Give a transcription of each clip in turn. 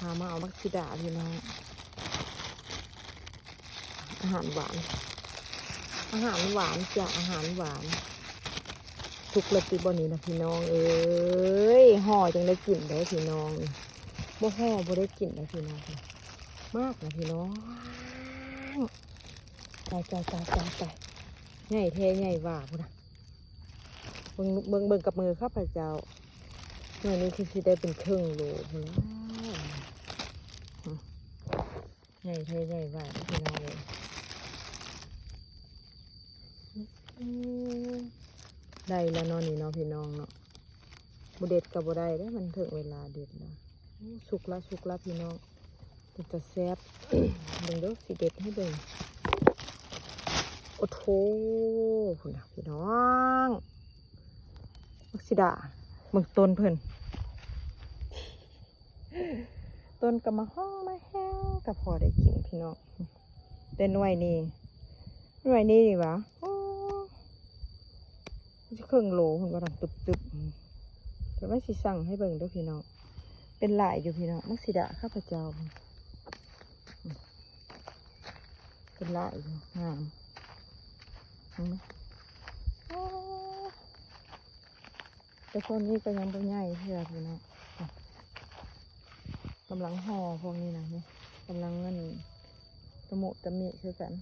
ามาเอามักซิดาพี่น้องอาหารหวานจ้ะอาหารหวานทุกระติบนี้นะพี่น้องเอ้ยห่อจังได้กลิ่นได้พี่น้องบ่ห่อบ่ได้กลิ่นได้พี่น้องมากนะพี่น้องใจใหญ่แท้ใหญ่ว่าพุ่นนะเบิ่งกับมือข้าพเจ้าเมื่อนี้คือได้เป็นครึ่งโลพุ่นใหญ่แท้ใหญ่ว่าพี่น้องเลยได้แล้วเนาะนี่เนาะพี่น้องเนาะบุเด็ดกับบุได้ได้มันถึงเวลาเด็ดแล้วสุกละพี่น้องจะแซ่บ เบิ่งดูสิเด็ดให้เบิ่งโอ้โหคุณนะพี่น้องมักซิดาเบิ่งต้นเพิ่นต้นกับมาห้องมาแห้งกับพอได้กินพี่น้องแต่หน่วยนี่ดีวะจะครึ่งโลคุณกำลังตึบจะไม่สิสั่งให้เบิ่งด้วยพี่น้องเป็นหลายอยู่พี่น้องมักซิดาข้าพเจ้าเป็นหลายอยู่งามเห็นไหมแต่คนนี้ก็ยังเป็นใหญ่เพื่อพี่น้องกำลังห่อพวกนี้นะเนี่ยกำลังเงินตะโมตะมิคือกัน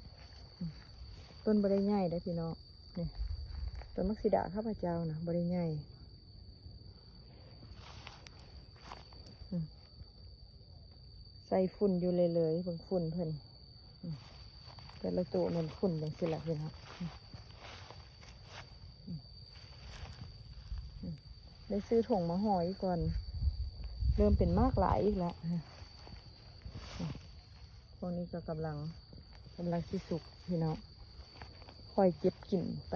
ต้นบริใหญ่ได้พี่น้องเนี่ยต้นมักซิดาข้าพเจ้านะบริใหญ่ใส่ฝุ่นอยู่เลยบางฝุ่นเพิ่นแต่ละตัวมันฝุ่นอย่างสิละพี่น้องได้ซื้อถุงมาห่ออีกก่อนเริ่มเป็นมากหลายอีกแล้วพวกนี้ก็กำลังสิสุกพี่น้องคอยเก็บกลิ่นไป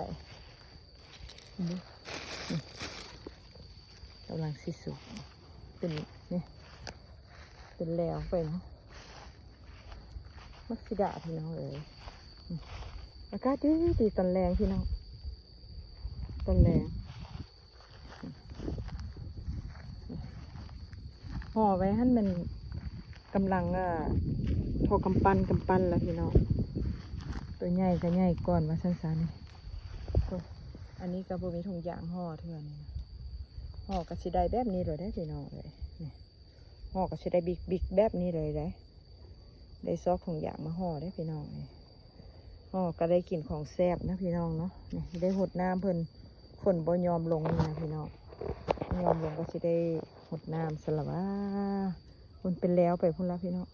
กำลังสิสุกเป็นนี่เป็นแล้วไปเนาะมักซิดาพี่น้องเอ๋ยอากาศดีตอนแรงพี่น้องตอนแรงห่อไว้ให้มันกำลังพอกำปั้นแล้วพี่น้องตัวใหญ่ก็ใหญ่ก่อนว่าสั้นๆนี่อันนี้ก็บ่มีถุงยางห่อเท่านี้ห่อก็สิได้แบบนี้เลยได้พี่น้องเลยนี่ห่อก็สิได้บิ๊กแบบนี้เลยได้ซอกถุงยางมาห่อได้พี่น้องเลยห่อก็ได้กลิ่นของแซ่บนะพี่น้องเนาะนี่ได้หดน้ำเพิ่นฝนบ่ยอมลงนี่นะพี่น้องยอมลงก็สิได้หดน้ำสลับว่ามันเป็นแล้วไปพุ่นละพี่น้อง